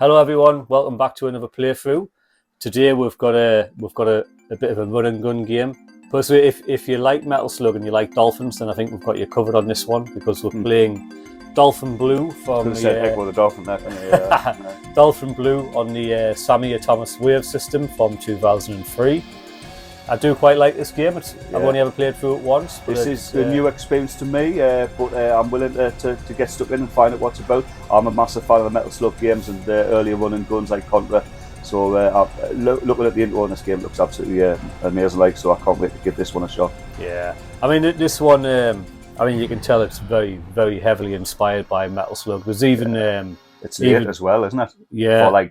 Hello everyone, welcome back to another playthrough. Today we've got a bit of a run and gun game. Personally, if you like Metal Slug and you like Dolphins, then I think we've got you covered on this one because we're playing Dolphin Blue from the Dolphin there. Dolphin Blue on the Sammy wave system from 2003. I do quite like this game. I've only ever played through it once. This is a new experience to me, but I'm willing to get stuck in and find out what it's about. I'm a massive fan of the Metal Slug games and the earlier running guns like Contra. So looking at the intro on this game looks absolutely amazing. So I can't wait to give this one a shot. Yeah, I mean this one. I mean you can tell it's very, very heavily inspired by Metal Slug. There's even it's late as well, isn't it? Yeah.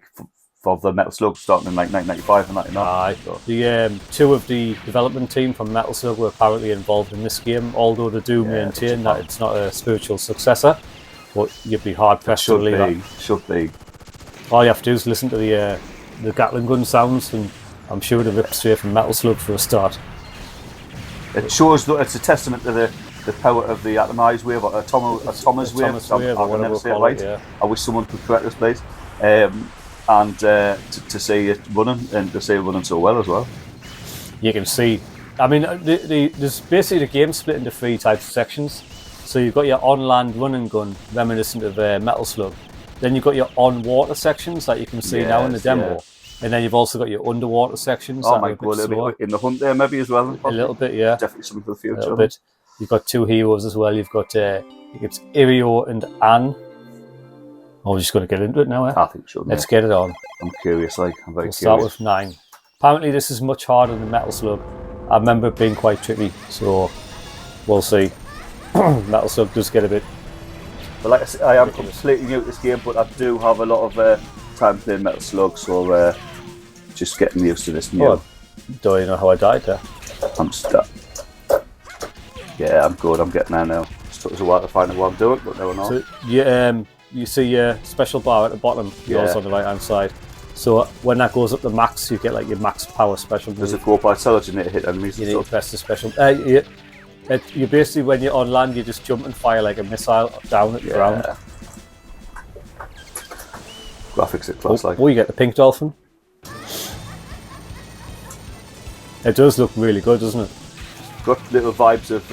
For the Metal Slug starting in like 1995 and 99. So. The two of the development team from Metal Slug were apparently involved in this game, although they do maintain that it's not a spiritual successor. But you'd be hard pressed to believe that. Should be. All you have to do is listen to the Gatling gun sounds, and I'm sure they're ripped straight from Metal Slug for a start. It shows that it's a testament to the power of the atomized wave, or Thomas wave. I can never say it right. Yeah. I wish someone could correct this, please. And to see it running, and to see it running so well as well. You can see, I mean, there's basically the game split into three types of sections. So you've got your on-land run and gun, reminiscent of Metal Slug. Then you've got your on-water sections that you can see now in the demo. Yeah. And then you've also got your underwater sections. Oh, might go a little bit in the hunt there maybe as well. A little bit, yeah. Definitely something for the future. A little bit. You've got two heroes as well. You've got it's Irio and Anne. Oh, we're just going to get into it now, eh? I think so. Let's get it on. I'm curious, I'm very curious. Start with 9. Apparently this is much harder than Metal Slug. I remember it being quite tricky, so we'll see. Metal Slug does get a bit... But like I said, I am completely new to this game, but I do have a lot of time playing Metal Slug, so just getting used to this new. Oh, do you know how I died there? I'm stuck. Yeah, I'm good, I'm getting there now. It took us a while to find out what I'm doing, but now I know. So, yeah, you see your special bar at the bottom, yours on the right hand side. So when that goes up to max, you get like your max power special. Does it go by intelligent to hit enemies? You need to press the special. You basically, when you're on land, you just jump and fire like a missile down at the ground. Graphics at class like. Oh, you get the pink dolphin. It does look really good, doesn't it? Got little vibes of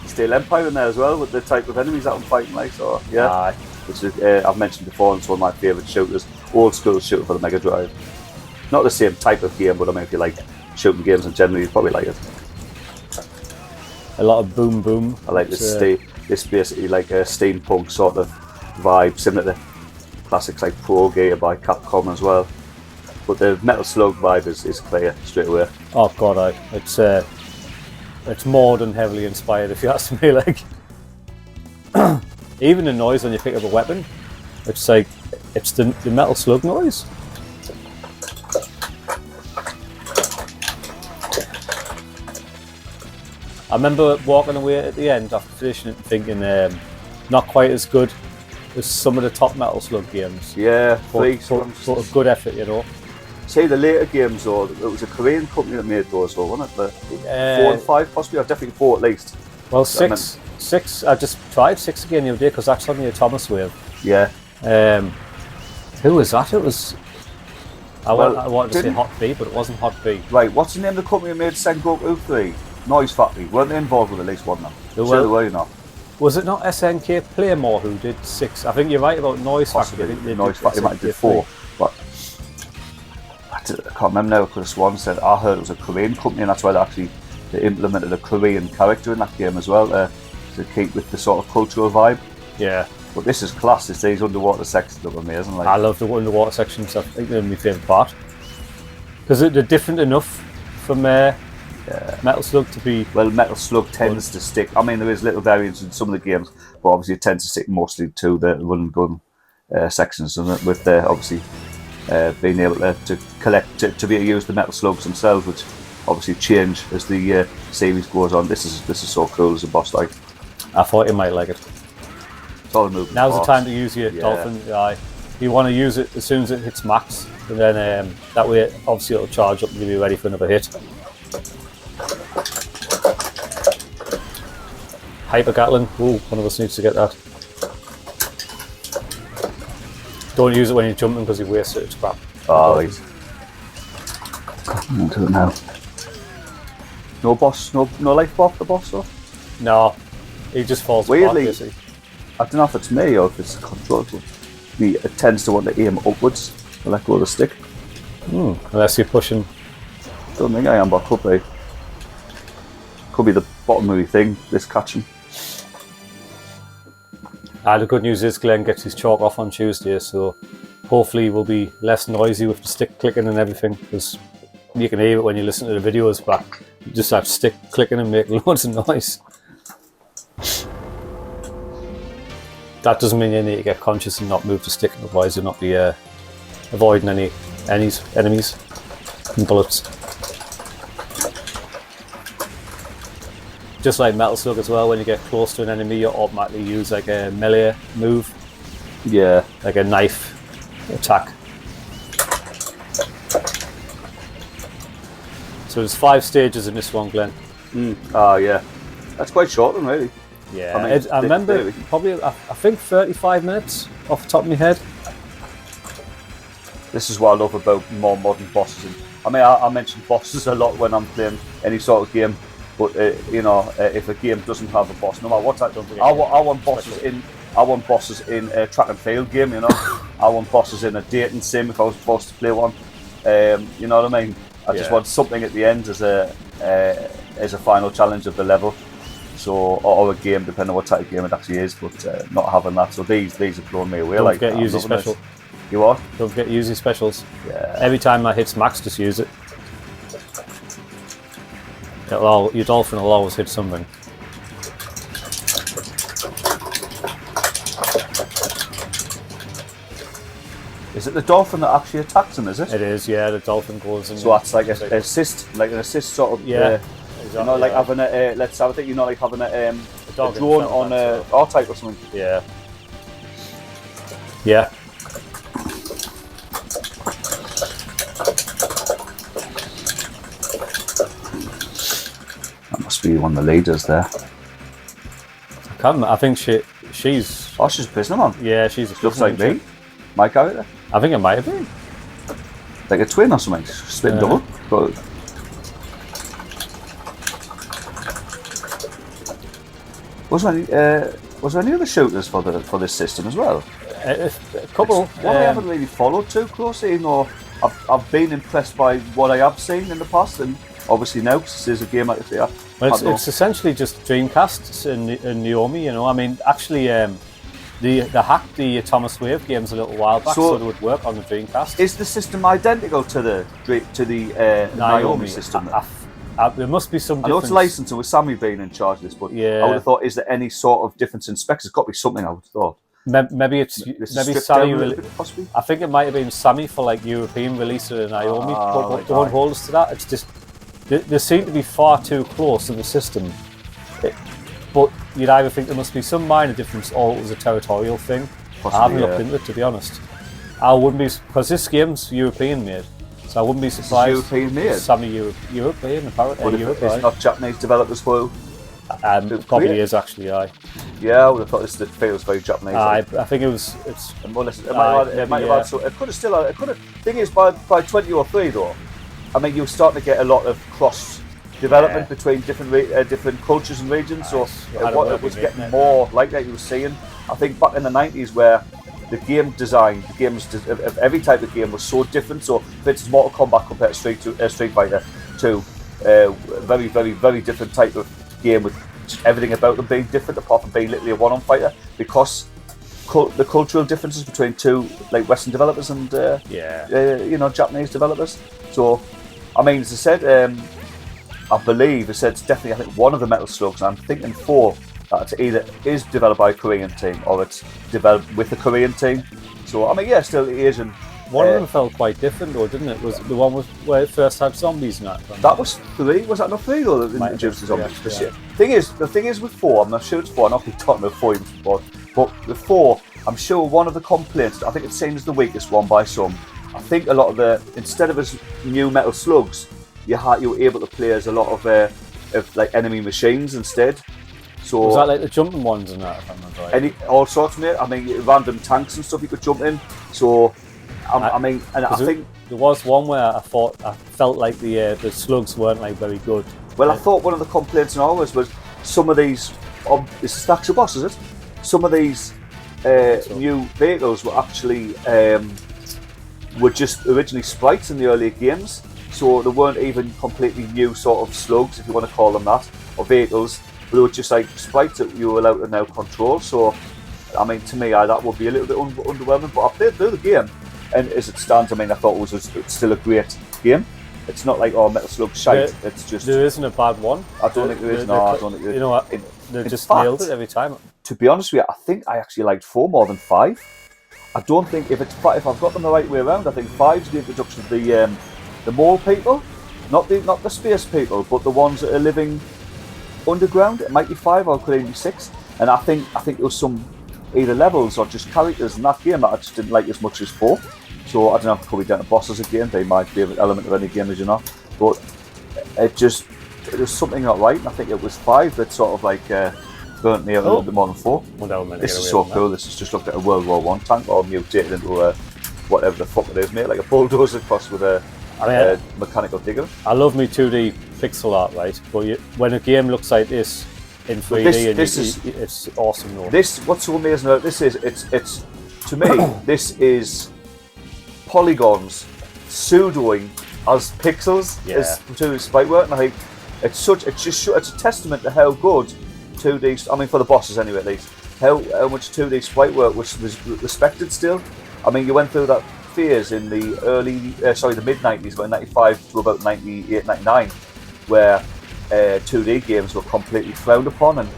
Steel Empire in there as well, with the type of enemies that I'm fighting like. So yeah. Which is, I've mentioned before, it's one of my favourite shooters, old school shooter for the Mega Drive. Not the same type of game, but I mean, if you like shooting games in general, you probably like it. A lot of boom boom. I like this basically like a steampunk sort of vibe, similar to classics like Pro Gator by Capcom as well. But the Metal Slug vibe is clear straight away. Oh god, it's more than heavily inspired, if you ask me. Like. Even the noise when you pick up a weapon, it's like it's the Metal Slug noise. I remember walking away at the end after finishing it, thinking not quite as good as some of the top Metal Slug games. Yeah, but a good effort, you know. See the later games, though, it was a Korean company that made those, though, wasn't it? The 4 and 5, possibly, or definitely 4 at least. Well, 6. I just tried 6 again the other day because that's on the Thomas wave. Yeah. Who was that? It was. I wanted to say Hot B, but it wasn't Hot B. Right. What's the name of the company that made Sengoku 3? Noise Factory. Weren't they involved with at least one now? Sure they were, you know. Was it not SNK Playmore who did 6? I think you're right about Noise Factory. Factory. Noise Factory might have did 4, but I can't remember now because Swan said I heard it was a Korean company, and that's why they implemented a Korean character in that game as well. To keep with the sort of cultural vibe. Yeah. But this is class. These underwater sections look amazing. Like. I love the underwater sections. I think they're my favourite part. Because they're different enough from Metal Slug to be... Well, Metal Slug tends to stick... I mean, there is little variance in some of the games, but obviously it tends to stick mostly to the run and gun sections, and with obviously being able to collect, to be able to use the Metal Slugs themselves, which obviously change as the series goes on. This is so cool as a boss like. I thought you might like it. It's all moving. Now's the time to use your Dolphin. You want to use it as soon as it hits max, and then that way, obviously, it'll charge up and you'll be ready for another hit. Hyper Gatling. Ooh, one of us needs to get that. Don't use it when you're jumping because you waste it. It's crap. Oh, right. I'll do it now. No boss, no life off the boss though? No, he just falls Weirdly, apart, basically. I don't know if it's me or if it's the control. It tends to want to aim upwards to let go of the stick. Unless you're pushing. Don't think I am, but could be. Could be the bottom of the thing, this catching. The good news is Glenn gets his chalk off on Tuesday, so hopefully we'll be less noisy with the stick clicking and everything, because you can hear it when you listen to the videos back. You just have stick clicking and make loads of noise. That doesn't mean you need to get conscious and not move the stick, otherwise you'll not be avoiding any enemies and bullets. Just like Metal Slug as well, when you get close to an enemy, you automatically use like a melee move. Yeah. Like a knife attack. So there's 5 stages in this one, Glenn. Oh, yeah. That's quite short then, really. Yeah, I remember probably, I think 35 minutes off the top of my head. This is what I love about more modern bosses. I mean, I mention bosses a lot when I'm playing any sort of game, but if a game doesn't have a boss, no matter what type, I want bosses in. I want bosses in a track and field game. I want bosses in a dating sim if I was forced to play one. You know what I mean? I just want something at the end as a final challenge of the level. So, or a game, depending on what type of game it actually is, but not having that. So these have blown me away. Don't get using special. You what? Don't get using specials. Yeah. Every time I hit max, just use it. Your Dolphin will always hit something. Is it the Dolphin that actually attacks him, is it? It is, yeah, the Dolphin goes in. So that's like an assist sort of. Yeah. Exactly, like having a, let's have a think, like having a drone on a R-Type or something. Yeah. Yeah. That must be one of the leaders there. I think she's... Oh, she's a prisoner, man. Yeah, she's a prisoner. Looks like me. My character. I think it might have been. Like a twin or something. Split double. But was there any other shooters for this system as well? A couple. One I haven't really followed too closely. I've been impressed by what I have seen in the past, and obviously now because this is a game like this. Well, it's essentially just Dreamcast and Naomi. I mean, actually, they hacked the Thomas Wave games a little while back, so it would work on the Dreamcast. Is the system identical to the Naomi system? There must be some difference. I know it's licensing with Sammy being in charge of this, but I would have thought, is there any sort of difference in specs? There's got to be something, I would have thought. Maybe Sammy. Possibly. I think it might have been Sammy for like European release of Naomi. But don't hold us to that. It's just they seem to be far too close in the system. But you'd either think there must be some minor difference, or it was a territorial thing. Possibly, I haven't looked into it, to be honest. I wouldn't be, because this game's European made, so I wouldn't be surprised. It's European made. Sammy European, apparently. It's not Japanese developers, well. Probably is actually, aye. Yeah, I would have thought this feels very Japanese. I think it's more or less, it might have had, so it could have still. Thing is, by 2003 though, I mean, you're starting to get a lot of cross development between different cultures and regions. So it was getting more like that. You were seeing, I think, back in the 90s, where the game design, the games of every type of game was so different. So, for instance, Mortal Kombat compared to Street Fighter 2, very, very, very different type of game with everything about them being different, apart from being literally a one-on fighter, because the cultural differences between two like Western developers and Japanese developers. So, I mean, as I said, I believe it said it's definitely, I think, one of the Metal Slugs, and I'm thinking 4 that it either is developed by a Korean team or it's developed with a Korean team. So, I mean, yeah, still Asian. One of them felt quite different, though, didn't it? Was the one where it first had zombies in that? That was 3. Was that not 3 though? That introduced the zombies. Yeah. The thing is with 4, I'm not sure it's 4. I'm not talking about 4 before, but the 4, I'm sure one of the complaints, I think it seems the weakest one by some. I think a lot of instead of as new Metal Slugs, you were able to play as a lot of like enemy machines instead. So was that like the jumping ones and that? If I remember right? All sorts of it. I mean, random tanks and stuff you could jump in. So, I mean, and I think there was one where I felt like the slugs weren't like very good. Well, I thought one of the complaints in ours was some of these. This is Stax Boss, is it? Some of these new vehicles were actually were just originally sprites in the earlier games, so they weren't even completely new sort of slugs, if you want to call them that, or vehicles. But they were just like sprites that you were allowed to now control. So, I mean, to me, that would be a little bit underwhelming. But I played through the game, and as it stands, I mean, I thought it's still a great game. It's not like Metal Slug shite. It's just there isn't a bad one. I don't think there is. No, I don't think there is. You know what? They just nailed it every time. To be honest with you, I think I actually liked 4 more than 5. I don't think if I've got them the right way around, I think 5's the introduction of the mole people, not the space people, but the ones that are living underground. It might be 5 or it could even be 6. And I think there was some either levels or just characters in that game that I just didn't like as much as 4. So I don't know if it could be down to bosses again. They might be an element of any game, as you know. But it was something not right. And I think it was 5 that sort of like burnt me out a little bit more than 4. This is so cool. This is just looked at a World War I tank all mutated into a whatever the fuck it is, mate. Like a bulldozer crossed with a mechanical digger. I love me 2D pixel art, right? But when a game looks like this in 3D, it's awesome. Though. What's so amazing about this is it's to me this is polygons pseudoing as pixels as to sprite work, and I think it's a testament to how good 2D. I mean, for the bosses anyway, at least how much 2D sprite work was respected still. I mean, you went through that phase in the the mid 90s, about 95 to about 98, 99, where 2D games were completely frowned upon, and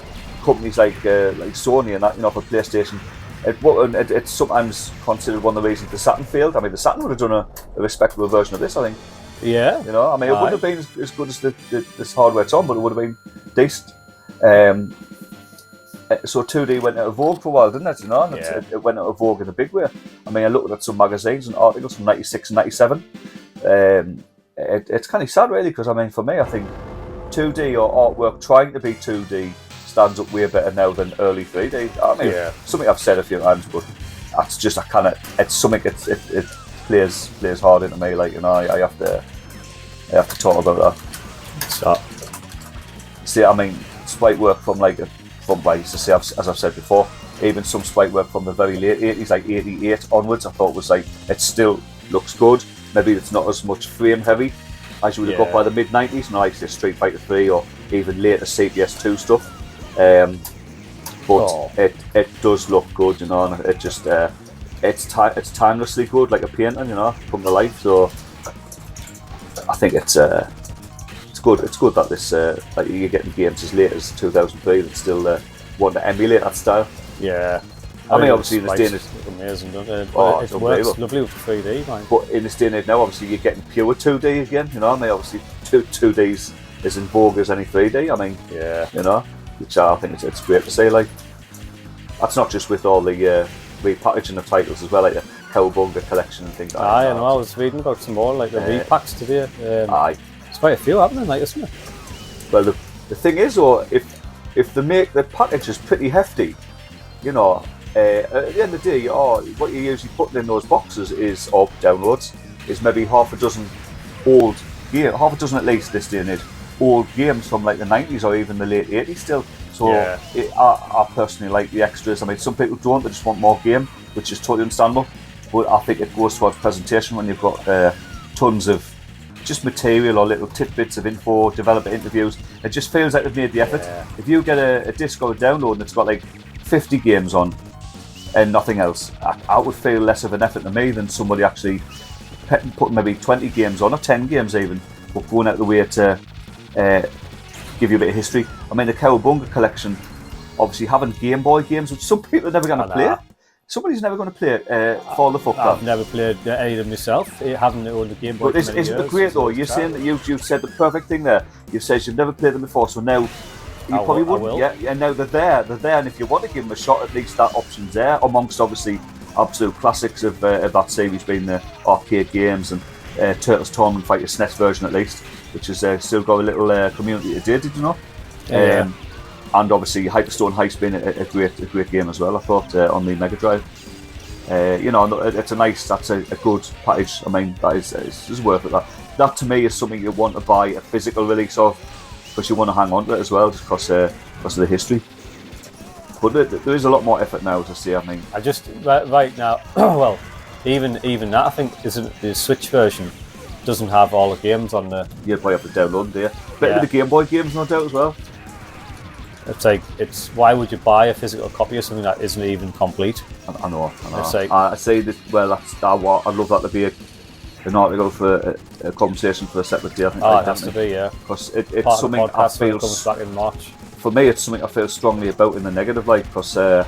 companies like Sony and that, for PlayStation, it's sometimes considered one of the reasons the Saturn failed. I mean, the Saturn would have done a respectable version of this, I think. Yeah. I mean, it wouldn't have been as good as this hardware it's on, but it would have been decent. So 2D went out of vogue for a while, didn't it? And it went out of vogue in a big way. I mean, I looked at some magazines and articles from 96 and 97. It's kind of sad, really, because I mean, for me, I think 2D or artwork trying to be 2D stands up way better now than early 3D. I mean, something I've said a few times, but that's just it's something it plays hard into me. Like, I have to talk about that. So, see, I mean, sprite work from I used to say, as I've said before, even some sprite work from the very late 80s, like 88 onwards, I thought was like, it still looks good. Maybe it's not as much frame heavy as you would have got by the mid 90s, and like say Street Fighter 3 or even later CPS 2 stuff. But it does look good, and it just it's timelessly good, like a painting, come to life. So I think it's good. It's good that this like you're getting games as late as 2003 that still want to emulate that style. Yeah. I mean, obviously in this day and age, amazing, doesn't it? It works lovely with 3D, man. But in this day and age now, obviously you're getting pure 2D again. I mean, obviously 2D's as in vogue as any 3D. I mean, which I think it's great to see. Like, that's not just with all the repackaging of titles as well, like the Cowabunga collection and things like that. I know. I was reading about some more, like the repacks today. There's quite a few happening, like, isn't it? Well, the thing is, though, if they make the packages pretty hefty, at the end of the day, what you're usually putting in those boxes is, or downloads, is maybe half a dozen at least this day and age, old games from like the 90s or even the late 80s still. So I personally like the extras. I mean, some people don't, they just want more game, which is totally understandable. But I think it goes towards presentation when you've got tons of just material or little tidbits of info, developer interviews. It just feels like they've made the effort. Yeah. If you get a disc or a download and it's got like 50 games on and nothing else, I would feel less of an effort to me than somebody actually putting maybe 20 games on, or 10 games even, but going out of the way to give you a bit of history. I mean, the Cowabunga collection, obviously having Game Boy games, which some people are never going to play. Somebody's never going to play it. Fall the fuck down. I've never played any of them myself. Having owned the Game Boy. But isn't it great though? You're saying that you've said the perfect thing there. You've said you've never played them before, so now you probably wouldn't. Yeah, and now they're there, and if you want to give them a shot, at least that option's there. Amongst obviously absolute classics of that series, being the arcade games and Turtles Tournament Fighter SNES version at least, which has still got a little community today. Did you know? Yeah. And obviously Hyperstone Heist being a great game as well, I thought, on the Mega Drive. You know, it's that's a good package. I mean, it's worth it. That to me is something you want to buy a physical release of, because you want to hang on to it as well, just because of the history. But there is a lot more effort now to see. I mean, I just right now, well, even that I think the Switch version doesn't have all the games on the. You probably have to download there. But Yeah. the Game Boy games, no doubt as well. It's like why would you buy a physical copy of something that isn't even complete? I know. It's like- I say that. Well, I'd love that to be an article for a conversation for a separate day. I think. Oh, it has to be, yeah. Because it's Part of the something I podcast when feel. it comes back in March. For me, it's something I feel strongly about in the negative, like, because as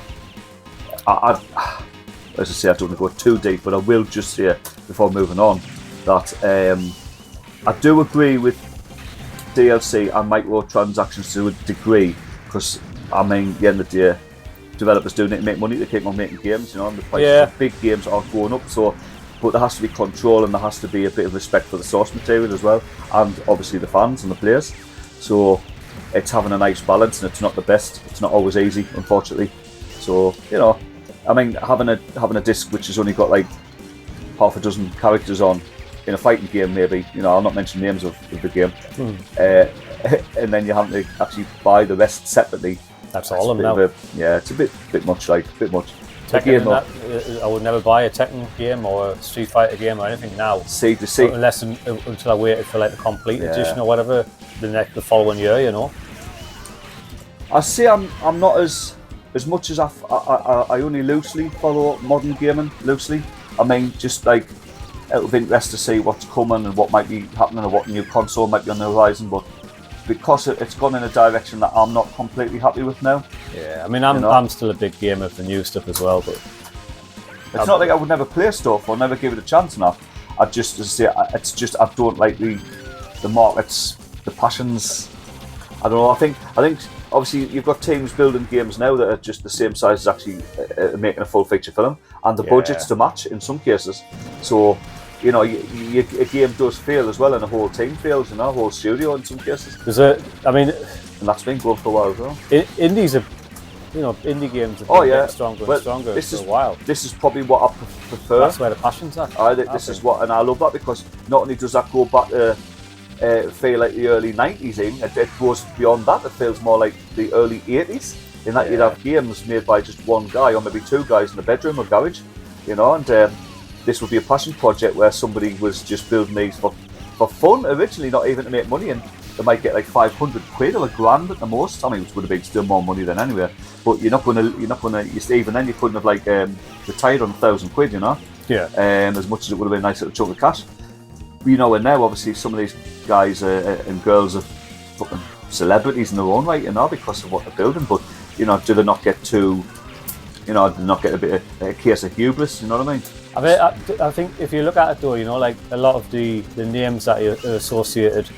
I say, I don't want to go too deep, but I will just say before moving on that I do agree with DLC and microtransactions to a degree, because I mean, at the end of the day, developers do need to make money to keep on making games, you know, and the prices of big games are going up, so. But there has to be control, and there has to be a bit of respect for the source material as well, and obviously the fans and the players. So it's having a nice balance, and it's not the best. It's not always easy, unfortunately. So, you know, I mean, having a disc which has only got like half a dozen characters on in a fighting game, maybe, you know, I'll not mention names of the game, and then you have to actually buy the rest separately. That's all of them now. It's a bit much, like, a bit much. Tekken, I would never buy a Tekken game or a Street Fighter game or anything now. See. Unless until I waited for like the complete edition or whatever the following year, you know. I see. I'm not as much as I only loosely follow modern gaming. Loosely, I mean, just like out of interest to see what's coming and what might be happening or what new console might be on the horizon. But because it's gone in a direction that I'm not completely happy with now. Yeah, I mean, I'm still a big gamer of the new stuff as well, but it's not like I would never play stuff or never give it a chance enough. I just, as I say, it's just I don't like the markets, the passions. I don't know. I think obviously you've got teams building games now that are just the same size as actually making a full feature film, and the budgets to match in some cases. So, you know, a game does fail as well, and a whole team fails, you know, a whole studio in some cases. And that's been going for a while as well. Indies are, you know, indie games have been getting stronger and stronger for a while. This is probably what I prefer. That's where the passion's at. This is what, and I love that, because not only does that go back to feel like the early 90s even, it goes beyond that. It feels more like the early 80s, in that you'd have games made by just one guy or maybe two guys in a bedroom or garage, you know, and this would be a passion project where somebody was just building these for fun originally, not even to make money, and they might get like 500 quid or £1,000 at the most. I mean, which would have been still more money than anywhere. But you're not gonna even then you couldn't have like retired on 1,000 quid, you know. Yeah. As much as it would have been a nice little chunk of cash. You know, and now obviously some of these guys and girls are fucking celebrities in their own right, you know, because of what they're building. But you know, do they not get too, you know, do they not get a bit of a case of hubris? You know what I mean? I think if you look at it though, you know, like a lot of the names that are associated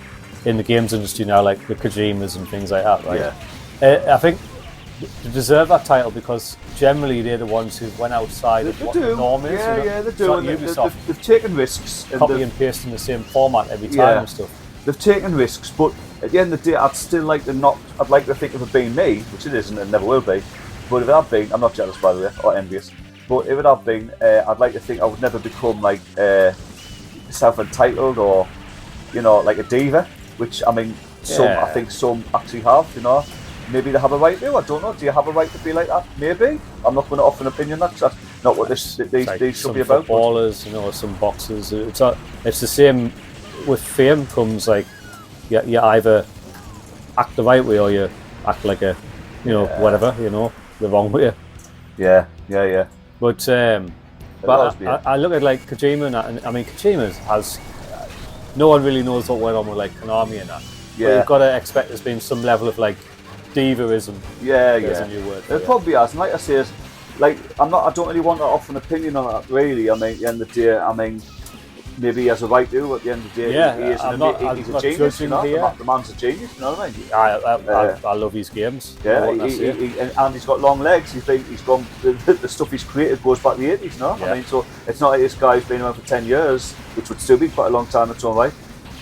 in the games industry now, like the Kojimas and things like that, right? Yeah. I think they deserve that title because generally they're the ones who went outside of what the norm is. Yeah, you know? yeah, they do. It's not Ubisoft They've taken risks. copy and paste in the same format every time and stuff. They've taken risks, but at the end of the day, I'd still like to not. I'd like to think of it being me, which it isn't and never will be. But if it had been, I'm not jealous by the way, or envious. But if it had been, I'd like to think I would never become like self-entitled or, you know, like a diva. Which I mean, I think some actually have. You know, maybe they have a right to. I don't know. Do you have a right to be like that? Maybe. I'm not going to offer an opinion. That's not what these should be about. Footballers, you know, some boxers. It's the same with fame. Comes like you either act the right way or you act like a, you know, whatever, you know, the wrong way. Yeah. But I look at like Kojima, and I mean Kojima has. No one really knows what went on with like Konami and that. Yeah. But you've got to expect there's been some level of like divaism. There's a new word. It probably has, and like I say, like I don't really want to offer an opinion on that. Really, I mean, at the end of the day, I mean, maybe he has a right to. At the end of the day, he's a genius. You know, the man's a genius. You know what I mean? I love his games. Yeah, and he's got long legs. He's gone. The stuff he's created goes back to the 80s. No, I mean, so it's not like this guy's been around for 10 years, which would still be quite a long time in its own right.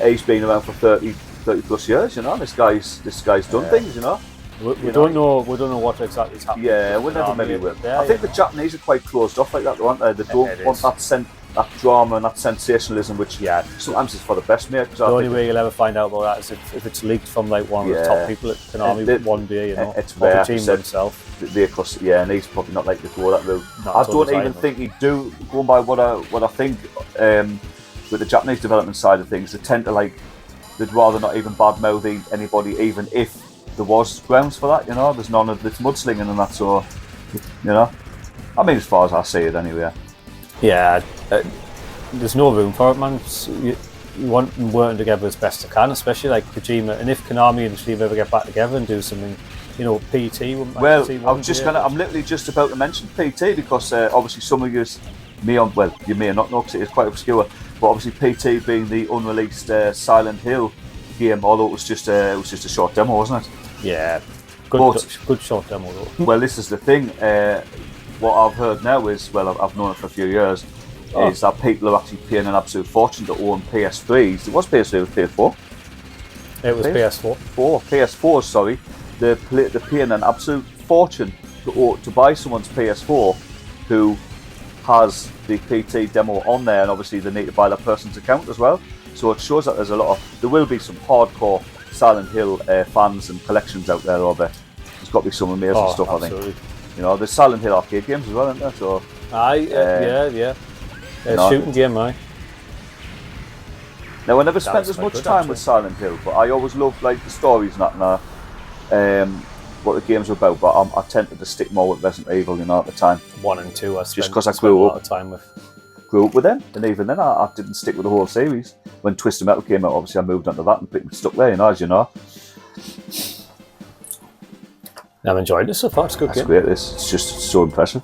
He's been around for 30 plus years. You know, this guy's done things. You know, We don't know what exactly is happening. Yeah, we never maybe will. Yeah, I think the Japanese are quite closed off like that, though, aren't they? They don't want that drama and that sensationalism, which sometimes is for the best, mate. The only way you'll ever find out about that is if it's leaked from like one of the top people at Konami one day, you know, it's or rare. the team themselves. And he's probably not like to go that route. Not I don't even think he'd do, going by what I think with the Japanese development side of things, they tend to they'd rather not even badmouth anybody, even if there was grounds for that, you know. There's none of this mudslinging and that, so, you know. I mean, as far as I see it anyway. Yeah, there's no room for it, man. You want them working together as best they can, especially like Kojima. And if Konami and Steve ever get back together and do something, you know, PT. Well, I'm literally just about to mention PT because obviously some of you may not know because it is quite obscure. But obviously PT being the unreleased Silent Hill game, although it was just a short demo, wasn't it? Yeah, good short demo though. Well, this is the thing. What I've heard now is, I've known it for a few years, is that people are actually paying an absolute fortune to own PS3s. It was PS3, it was PS4. It was PS4. PS4, sorry. They're paying an absolute fortune to buy someone's PS4 who has the PT demo on there, and obviously they need to buy that person's account as well. So it shows that there will be some hardcore Silent Hill fans and collections out there. There's got to be some amazing stuff, absolutely. I think. You know, there's Silent Hill arcade games as well, isn't there? So, shooting game, aye. Now, I never spent as much time with Silent Hill, but I always loved the stories and that, what the games were about. But I tended to stick more with Resident Evil, you know, at the time. 1 and 2, just because I grew up. A lot of time with. Grew up with them, and even then I didn't stick with the whole series. When Twisted Metal came out, obviously I moved on to that and stuck there, you know, as you know. I've enjoyed this so far. It's a good game. It's great. It's just so impressive.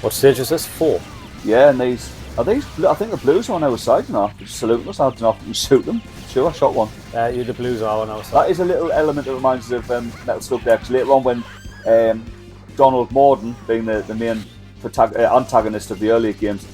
What stage is this? 4. Yeah, and these. I think the blues are on our side, you know. Just saluting us. I don't know if you can shoot them. Sure, I shot one. The blues are on our side. That is a little element that reminds us of Metal Slug there. Because later on, when Donald Morden, being the main antagonist of the earlier games,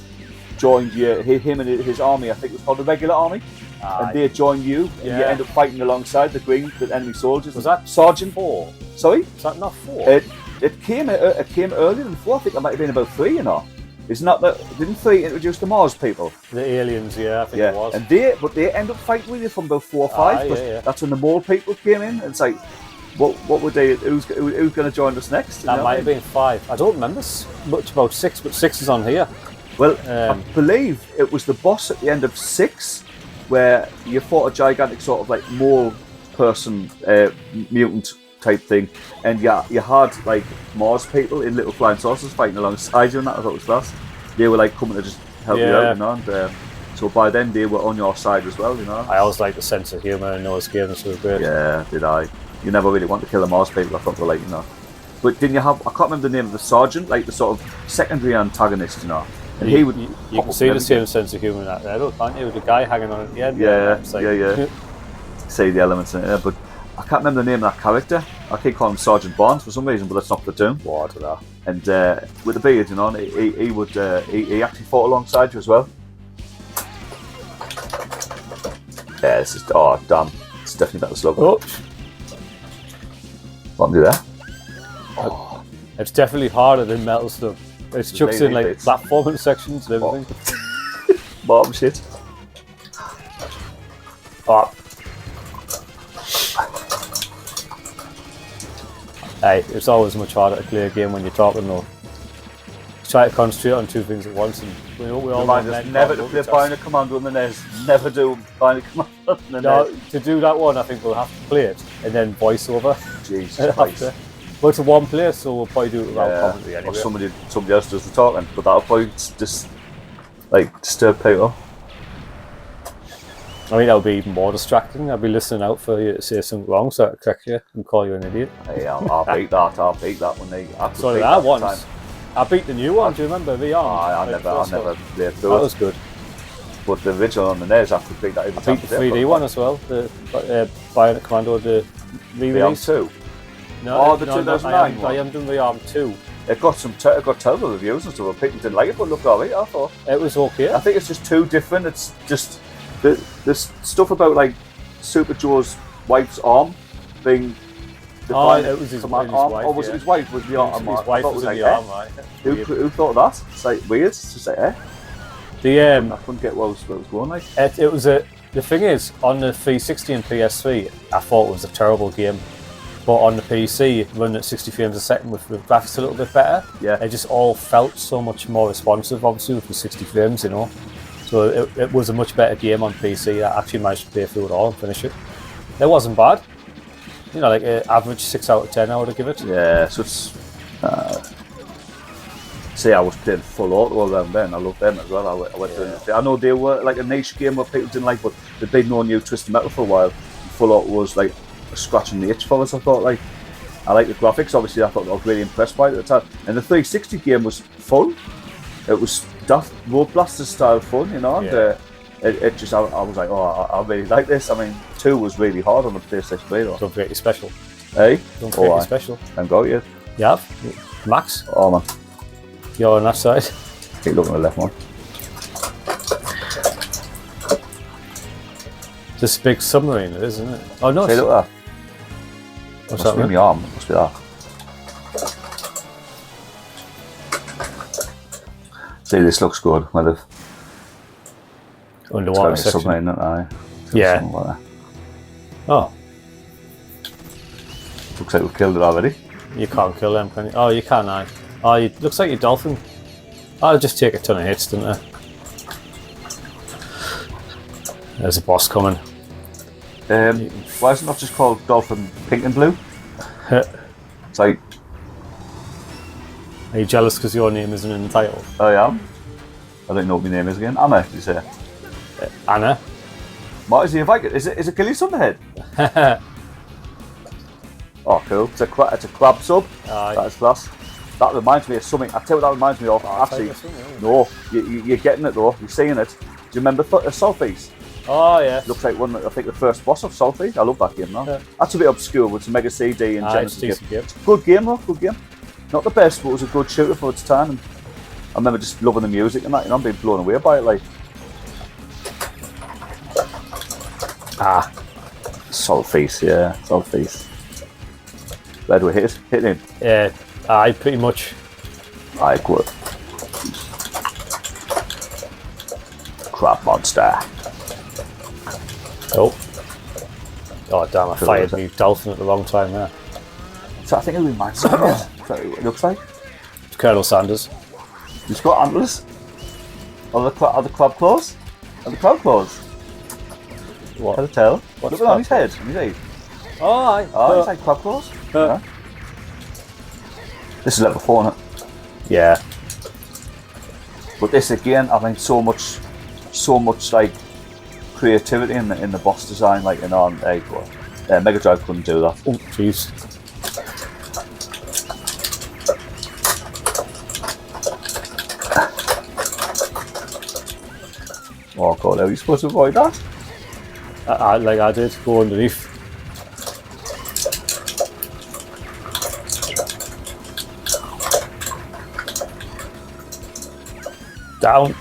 joined him and his army. I think it was called the Regular Army. And they join you, and you end up fighting alongside the enemy soldiers. Was that Sergeant 4? Sorry? Was that not 4? It came earlier than 4. I think that might have been about 3, you know. Isn't that didn't 3 introduce the Mars people? The aliens, I think it was. And they end up fighting with you from about 4 or 5. That's when the mole people came in, and it's like, what would they? Who's going to join us next? That might have been 5. I don't remember much about 6, but 6 is on here. Well, I believe it was the boss at the end of 6. Where you fought a gigantic sort of mole person, mutant type thing, and you had Mars people in little flying saucers fighting alongside you, and that I thought was class. They were coming to just help you out, you know. And, so by then they were on your side as well, you know. I always liked the sense of humour in those games. Was great. Yeah, did I? You never really want to kill the Mars people. I thought they were you know. But didn't you have? I can't remember the name of the sergeant, the sort of secondary antagonist, you know. And you can see the same sense of humour in that there, can't you? With the guy hanging on at the end. Yeah. See the elements in it, but I can't remember the name of that character. I keep calling him Sergeant Barnes for some reason, but that's not Platoon. What that? And with the beard, you know, he actually fought alongside you as well. Yeah, this is damn. It's definitely Metal Slug. Oh. What do there? Oh. It's definitely harder than Metal Slug. It's chucks in platforming sections and everything. Bottom shit. Oh. Hey, it's always much harder to play a game when you're talking though. Try to concentrate on 2 things at once, and we all remind us never to play Bionic Commando on the NES. Never do Bionic Commando on the NES. To do that one, I think we'll have to play it and then voice over. Jesus Christ. But it's a one player, so we'll probably do it without commentary anyway. Or somebody else does the talking, but that'll probably just disturb people. I mean, that'll be even more distracting. I'll be listening out for you to say something wrong, so I'll correct you and call you an idiot. Hey, I'll beat that. I'll beat that when they. Sorry, that once. I beat the new one. Do you remember VR? I never played through. That was good. But the original on the NES, I could beat that. I beat the 3D one as well. The Bionic Commando, the re-release. VR2. No, the 2009 one. I am doing VR 2. It got terrible reviews and stuff. People didn't like it, but looked alright. I thought it was okay. I think it's just too different. It's just there's stuff about Super Joe's wife's arm being the Oh, final it was his command wife, arm? Or was yeah. it his wife with the arm? His I wife thought it was in like, the arm, right? Who thought of that? It's like weird. It's just like, The I couldn't get what was going like. it was a. The thing is, on the 360 and PS3, I thought it was a terrible game. But on the PC, running at 60 frames a second with graphics a little bit better, Yeah. it just all felt so much more responsive, obviously, with the 60 frames, you know. So it was a much better game on PC. I actually managed to play through it all and finish it. It wasn't bad. You know, like an average 6 out of 10, I would have given it. Yeah, so it's. See, I was playing full auto around then. I loved them as well. I went doing it. I know they were like a niche game where people didn't like, but they'd been no new Twisted Metal for a while. Full auto was like scratching the itch for us. I thought, like, I like the graphics. Obviously, I thought I was really impressed by it at the time. And the 360 game was fun. It was Road Blaster style fun, you know. And it just, I was like, oh, I really like this. I mean, 2 was really hard on the PlayStation 3 though. Don't forget your special. Hey? Don't forget your special. Thank God, yeah. You have? Max? Oh man. You're on that side. Keep looking at the left one. This big submarine, it is, isn't it? Oh no. See, look at that. What's Must that? be my arm. Must be that. See, this looks good. Well, if Underwater it's got section. submarine, isn't it? Yeah. Something like that. Oh, Looks like we've killed it already. you can't kill them, can you? Oh, you can now. Oh, looks like your Dolphin. I'll just take a ton of hits, didn't I? There's a boss coming. Why is it not just called Dolphin Pink and Blue? It's like, Are you jealous because your name isn't in the title? I am. I don't know what my name is again. Anna, you say. Anna? What is he a Viking? Is it Achilles on the head? Oh, cool. It's a crab sub. Aye. That is class. That reminds me of something. I tell you what that reminds me of. Actually, no, you're getting it though. You're seeing it. Do you remember Sulfies? Oh yeah. Looks like one. I think the first boss of Sulfie. I love that game now. Yeah. That's a bit obscure with some Mega CD and It's Genesis a decent game. Good game though. Good game. Not the best, but it was a good shooter for its time. And I remember just loving the music and that. You know, I'm being blown away by it. Like, Sulfies. Yeah, Sulfies. Where do we hit him? Yeah, I pretty much. I quit. Crab monster. Oh. Oh damn! I fired me Dolphin at the wrong time there. So I think it reminds me of it. Is that what it looks like? It's Colonel Sanders. He's got antlers. Are the crab claws? Are the crab claws? What? Can I tell? What's Look on his crab head. On his head. Oh, aye. Oh, it's like crab claws. Yeah. This is level 4, isn't it? Yeah. But this again, I mean, so much like creativity in the boss design, like in on Mega Drive couldn't do that. Oh, jeez. Oh god, how are you supposed to avoid that? Like I did, go underneath. Down.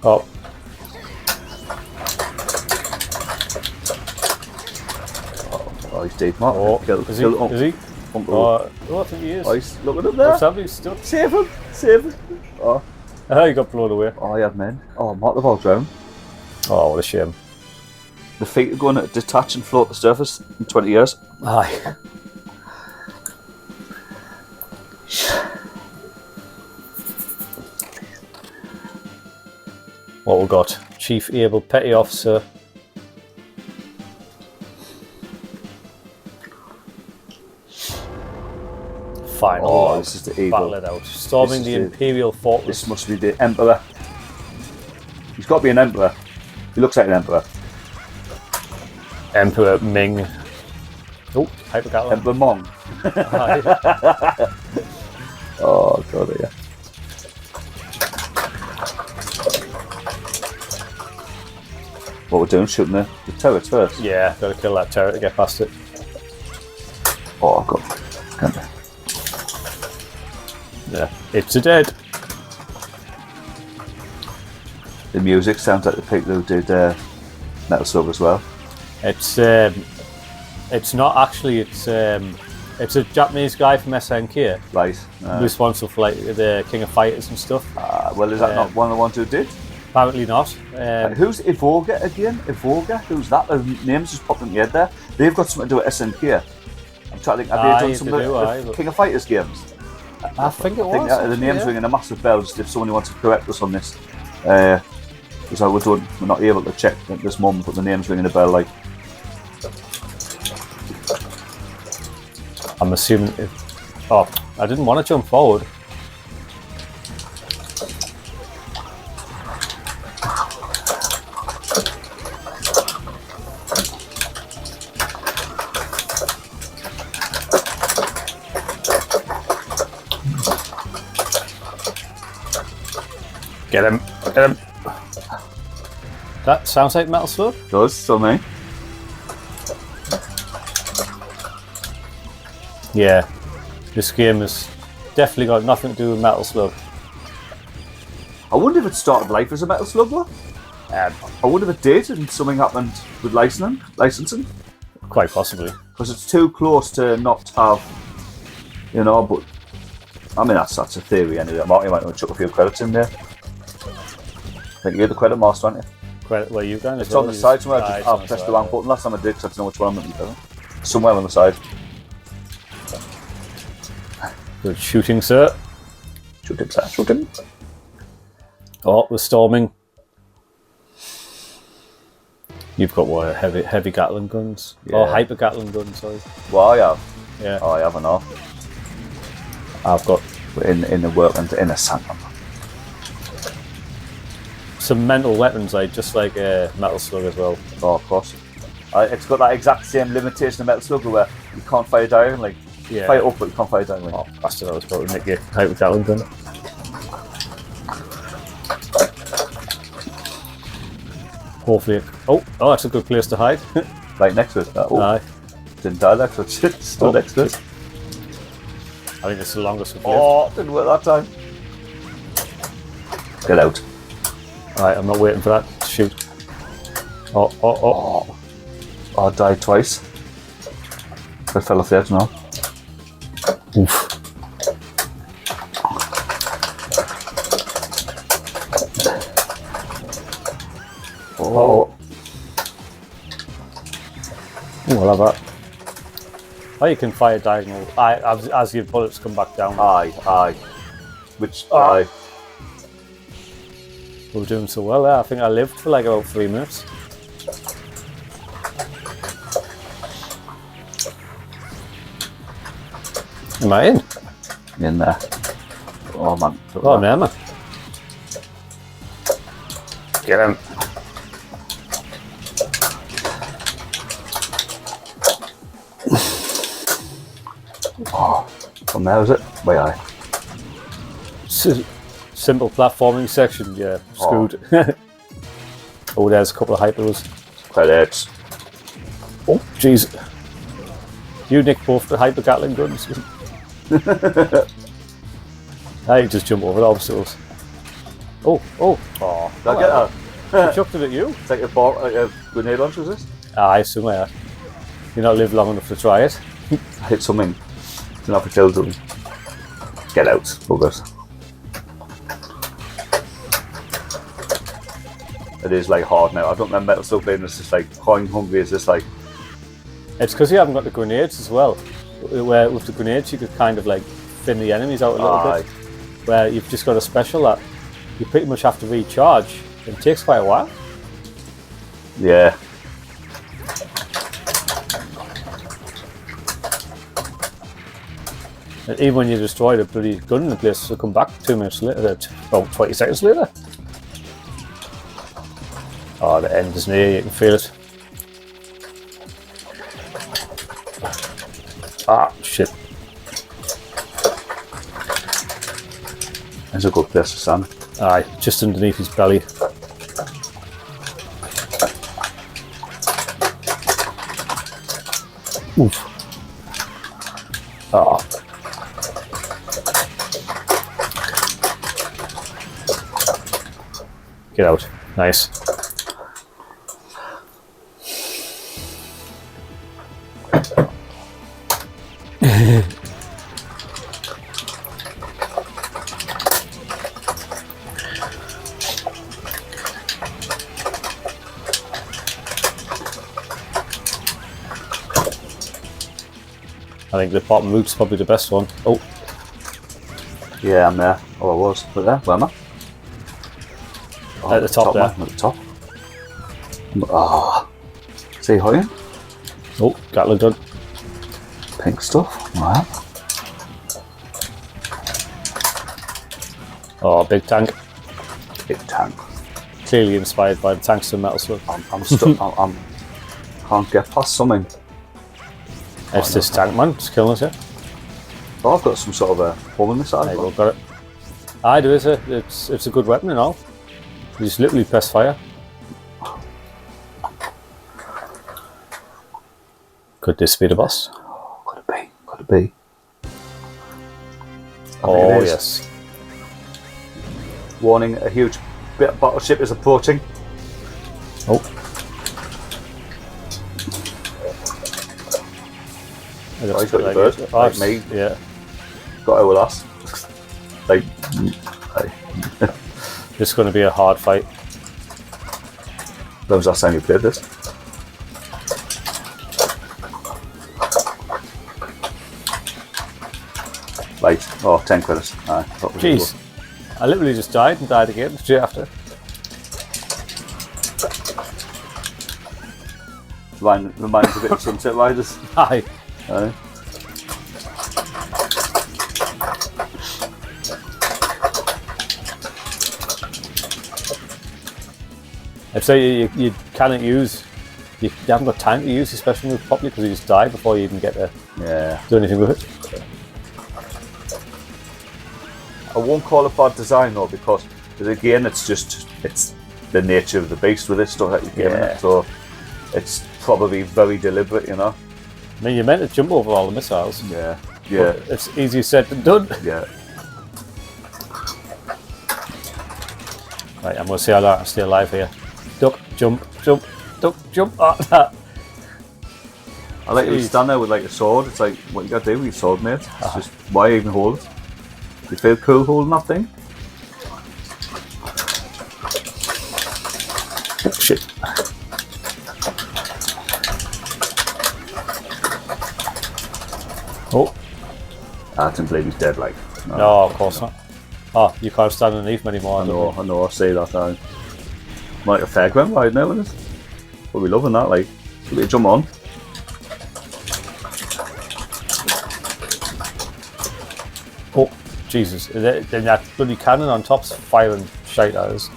Oh. Oh, he's dead, Mark. Oh, Kill is him. he? Oh, I think he is. Oh, he's look at him there. What's happening? He's still. Save him! Save him! Oh, He got blown away. oh, he had men. Oh, Mark, they've all drowned. Oh, what a shame. The feet are going to detach and float the surface in 20 years. Aye. What we got? Chief Able Petty Officer. Final. Oh, this is the battle evil. it out. Storming the Imperial Fortress. This must be the Emperor. He's got to be an Emperor. He looks like an Emperor. Emperor Ming. Oh, Hyper Gala. Emperor Mong. Oh, God, yeah. What we're doing, shooting the turrets first. Yeah, gotta kill that turret to get past it. Oh, God. Can't I? Yeah, it's a dead. The music sounds like the people who did Metal Slug as well. It's not actually. It's a Japanese guy from SNK, Right. responsible for like the King of Fighters and stuff. Well, is that not one of the ones who did? Apparently not. Who's Evoga again? Evoga? Who's that? The names just popped in your head there. They've got something to do with SNK. I'm trying to think. Have they done some of the King of Fighters games? I think it was. The name's ringing a massive bell. Just if someone wants to correct us on this, because we're not able to check at this moment, but the name's ringing a bell. Like, I'm assuming. Oh, I didn't want to jump forward. Get him! Get him! That sounds like Metal Slug. does so me. Yeah, this game has definitely got nothing to do with Metal Slug. I wonder if it started life as a Metal Slug though. I wonder if it did and something happened with licensing. Quite possibly. Because it's too close to not have, but I mean that's a theory anyway. Mark, you might want to chuck a few credits in there. I think you're the credit master, aren't you? Credit where you going? It's on the side somewhere. I've pressed the wrong button last time I did, so I don't know which one I'm looking for. Somewhere on the side. Good shooting, sir. Shoot him, sir. Shoot him. Oh, we're storming. You've got what? Heavy Gatling guns? Yeah. Oh, hyper Gatling guns, sorry. Well, I have. Yeah. Oh, I have enough. I've got In the work and in a sandman. some mental weapons, just like Metal Slug as well. Oh, of course. It's got that exact same limitation of Metal Slug where you can't fire diagonally. Yeah. Fire up, but you can't fire diagonally. Oh, bastard, I was about to nick your hyper Gatling gun. Hopefully. Oh, that's a good place to hide. Right next to it. Aye. Didn't die next to it. Shit, still next to it. I think it's the longest we've lived. Oh, didn't work that time. Get out. Alright, I'm not waiting for that. Shoot. Oh. I died twice. I fell off the edge now. Oof. Oh. I'll have that. Oh, you can fire diagonal as your bullets come back down. Aye. Which, Ah. aye. We're doing so well there. I think I lived for like about 3 minutes. Am I in? In there. Oh, man. Oh, man. Get him. From there, is it? Wait, aye. Simple platforming section, yeah. Screwed. Oh, there's a couple of hypers. Credits. Oh, jeez. You nick both the hyper Gatling guns. I just jump over the obstacles. Oh. Did I get that? I chucked it at you. It's like a grenade launcher, is this? Aye, somewhere. You not live long enough to try it. I hit something. Didn't have to kill them. Get out, buggers. It is like hard now. I don't remember Metal Slug playing this. Just like coin hungry. Is this like? It's because you haven't got the grenades as well. Where with the grenades you could kind of like thin the enemies out a little bit. Where you've just got a special that you pretty much have to recharge. It takes quite a while. Yeah. And even when you destroy the bloody gun in the place, it'll come back 2 minutes later, about 20 seconds later. Oh, the end is near, you can feel it. Ah, shit. There's a good place to stand. Aye, just underneath his belly. Oof. Ah. Get out. Nice. I think the bottom route's probably the best one. Oh, Yeah, I'm there. Oh, I was. But there, where am I? Oh, at the top there. Man, at the top. Ah. See how you? Oh, Gatling done. Pink stuff. Wow. Oh, big tank. Big tank. Clearly inspired by the tanks from Metal Slug. I'm stuck. Can't get past something. It's this tank, man. It's killing us, yeah. Oh, I've got some sort of a hole in the side. There you go, got it. I do, it's a good weapon and all. You just literally press fire. Could this be the boss? Oh, could it be? Could it be? Oh, yes. Warning, a huge battleship is approaching. Oh. Oh, he's got your bird, like me. Yeah. Got our ass. Like, This is going to be a hard fight. when was the last time you played this? Right, oh, 10 credits. Aye, that was Jeez. I literally just died and died again straight after. Reminds a bit of Sunset Riders. Aye. Aye. I'd say you cannot use, you haven't got time to use your special move properly because you just die before you even get to do anything with it. I won't call it bad design though, because again, it's the nature of the beast with this stuff that you're giving it, so it's probably very deliberate, you know. I mean, you're meant to jump over all the missiles. Yeah. But it's easier said than done. Yeah. Right, I'm going to see how long I can stay alive here. Duck, jump, jump, duck, jump. Oh, that. I like you stand there with like a sword. It's like, what you got to do with your sword, mate? It's just, why even hold it? You feel cool holding that thing? Oh, shit. Oh. I didn't believe he's dead, like. No, of course not. Oh, you can't stand underneath me anymore. I know, I see that now. Like a fairground right now, isn't it? But we're loving that, like. Should we jump on? Oh, Jesus. Then that bloody cannon on top's firing shite at us.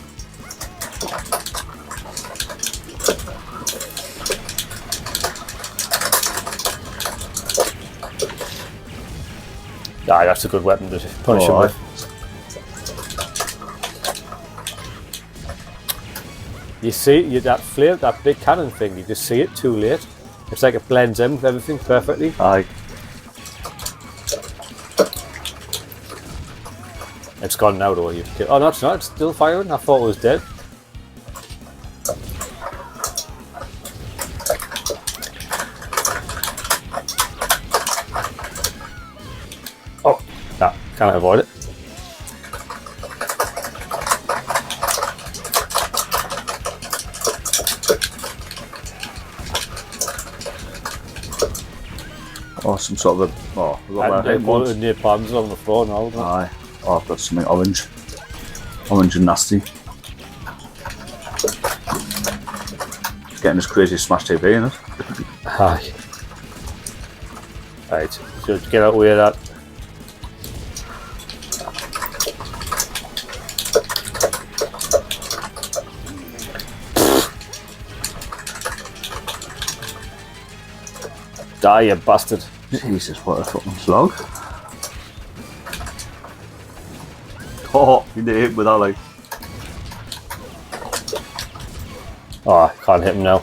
Ah, that's a good weapon to punish him with. You see, that flare, that big cannon thing, you just see it too late. It's like it blends in with everything perfectly. Aye. It's gone now though. Oh no, it's not. It's still firing. I thought it was dead. Oh, no, can't avoid it. Oh, some sort of a. Oh, we've got And the near palms on the floor and all of that. Aye. Oh, I've got something orange. Orange and nasty. Getting this crazy Smash TV in it. Aye. Right, so get out with that. Die, you bastard. Jesus, what a fucking slog. Oh, you did hit with that, like. Oh, I can't hit him now.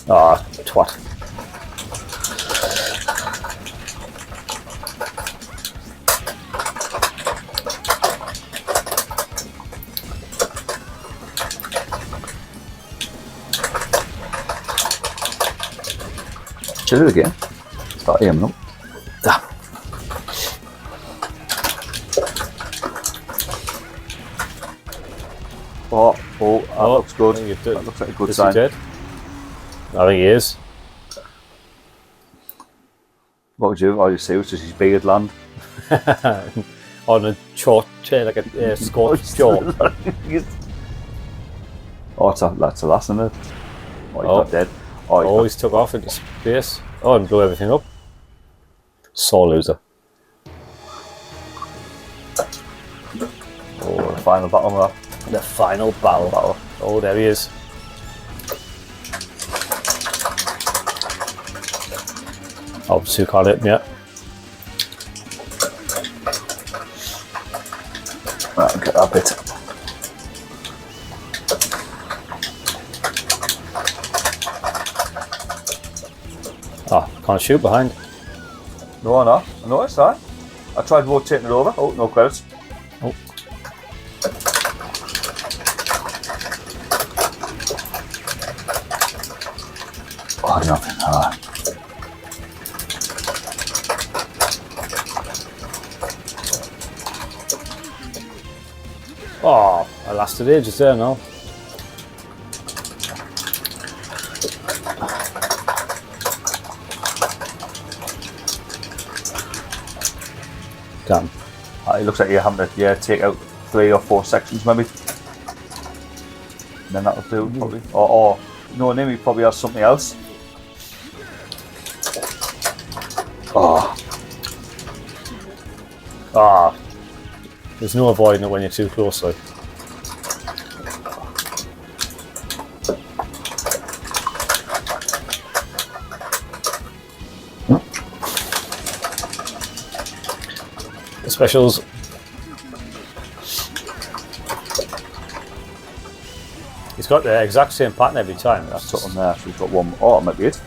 Ah, twat. Should do it again. Start aiming up. Damn. That looks good. That looks like a good sign. Dead? I think he is. What would you see? Was just his beard land? On a short chair, like a scorched jaw. That's a last, isn't it? Oh, he's not dead. He's took off into space. Oh, and blew everything up. Sore loser. Oh, the final battle, man. The final battle. Oh, there he is. Obviously can't hit me yet. Right, I'll get that bit. Can't shoot behind. No, it's fine. I tried rotating it over. Oh, no credits. Oh. Oh, nothing. Oh, I lasted ages there now. Damn. It looks like you're having to take out 3 or 4 sections maybe. And then that'll do probably. Or no, Nimi probably has something else. There's no avoiding it when you're too close, though. The specials. He's got the exact same pattern every time. That's something there. So he's got one. Oh, that might be it.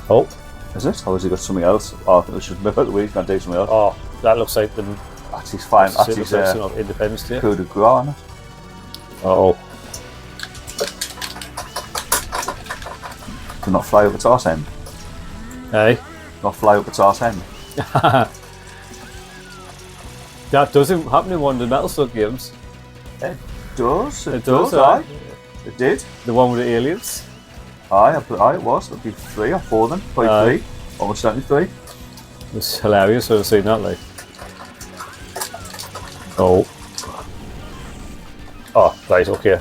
Oh. Is it? Or has he got something else? Oh, I think we should whip out the way he's going to do something else. Oh, that looks like the. That's his fine. That's his Independence Day. coup de grace, isn't it? Oh. Do not fly over its arse end. Hey. Not fly over its arse end. That doesn't happen in one of the Metal Slug games. It does. It does, aye. It did. The one with the aliens. Aye, it was. It'd be 3 or 4 then. Probably 3. Almost certainly 3. It was hilarious. I've seen that, like. Oh. Oh, right, okay.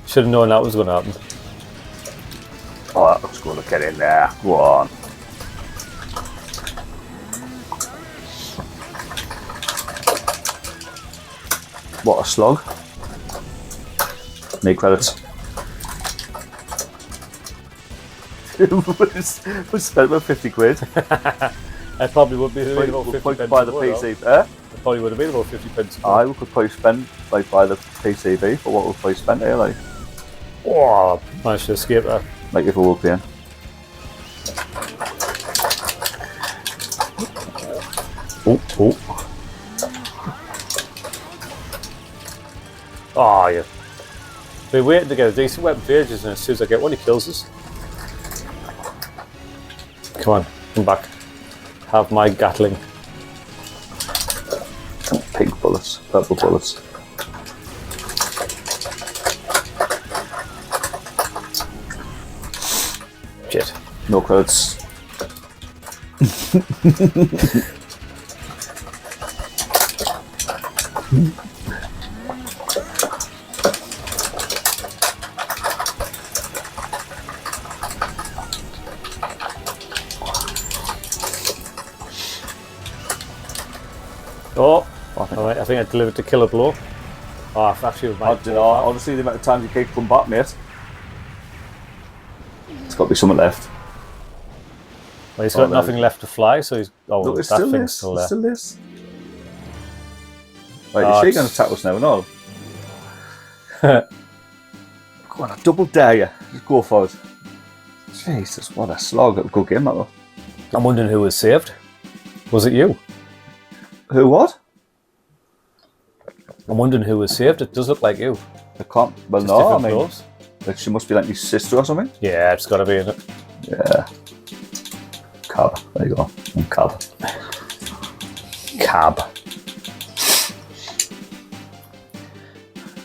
Should have known that was going to happen. Oh, that looks good. Get in there. Go on. What a slug. Need credits. We spent about 50 quid. It probably would be about 50 pence. Buy the PCB. It probably would have been about 50 pence. Aye, we could probably spend, like, buy the PCB for what we've probably spent here, like. Oh, managed to escape that. Like if we were playing. Oh. Oh, yeah. Been waiting to get a decent weapon for ages, and as soon as I get one, he kills us. Come on, come back. Have my Gatling. Pink bullets, purple bullets. Shit. No credits. Oh, alright, I think I delivered the killer blow. Oh, I've actually I don't know, honestly, the amount of times you keep coming back, mate. It's got to be something left. Well, he's got nothing left to fly, so he's. Oh, no, that still thing's is. still there. Still is. Right, is she going to attack us now and all? Come on, I double dare you. Just go for it. Jesus, what a slog. Good game, that though. I'm wondering who was saved. Was it you? Who, what? I'm wondering who was saved. It does look like you. I can't. Well, Just no, I different mean, clothes. like she must be like your sister or something. Yeah, it's got to be in it. Yeah. Cab. There you go. Cab. Cab.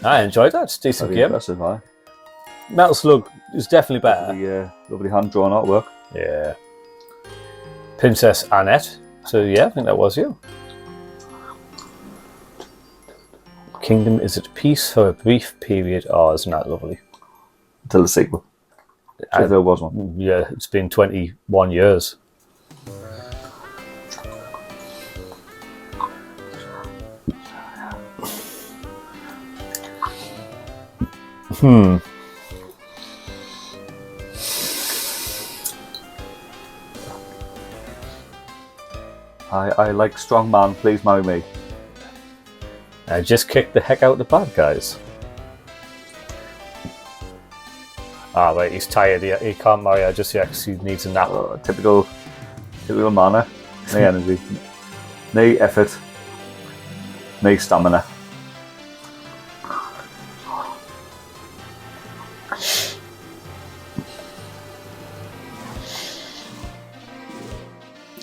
I enjoyed that. It's a decent Very game. impressive, aye. Metal Slug is definitely better. Lovely hand-drawn artwork. Yeah. Princess Annette. So yeah, I think that was you. Kingdom is at peace for a brief period. Oh, isn't that lovely? Until the sequel. If there was one. Yeah, it's been 21 years. I like strong man, please marry me. I just kicked the heck out of the bad guys. Ah, right, he's tired. He can't marry her just yet because he needs a nap. Typical manner. No energy. No effort. No stamina.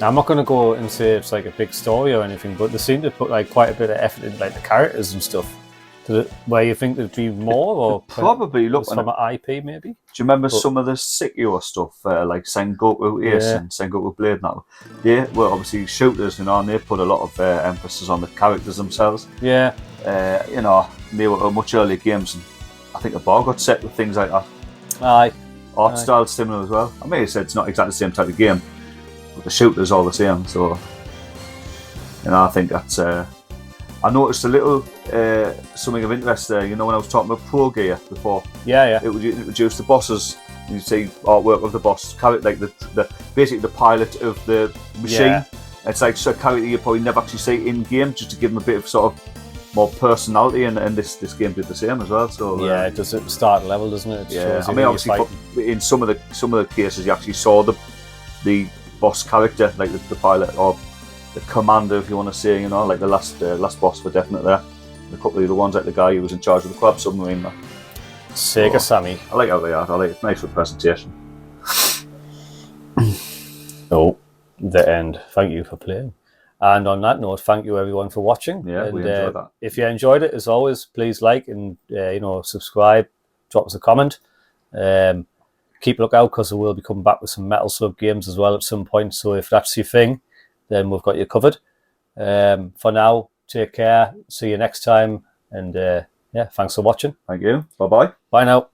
I'm not going to go and say it's like a big story or anything, but they seem to put like quite a bit of effort in like the characters and stuff. Where you think there'd be more, or probably look from an IP maybe. Do you remember some of the Sekiro stuff, like Sengoku Ace and Sengoku Blade? And that, yeah, well, obviously shooters, and they put a lot of emphasis on the characters themselves. Yeah, they were much earlier games, and I think the bar got set with things like that. Aye, art style similar as well. I may have said it's not exactly the same type of game, but the shooters all the same. So, I think that's. I noticed a little something of interest there. When I was talking about Pro Gear before. Yeah. It would introduce the bosses. You see artwork of the boss character, like the basically the pilot of the machine. Yeah. It's like a character you probably never actually see in game, just to give them a bit of sort of more personality. And this game did the same as well. So yeah, it does at the start level, doesn't it? I mean, obviously, in some of the cases, you actually saw the boss character, like the pilot or the commander, if you want to say, like the last boss for definite there. And a couple of the ones, like the guy who was in charge of the crab submarine. Sega Sammy. I like how they are. I like it's nice for presentation. The end. Thank you for playing. And on that note, thank you everyone for watching. Yeah, and, we enjoyed that. If you enjoyed it, as always, please like and subscribe. Drop us a comment. Keep a look out because we will be coming back with some Metal Slug games as well at some point. So if that's your thing, then we've got you covered. For now, take care. See you next time. And thanks for watching. Thank you. Bye-bye. Bye now.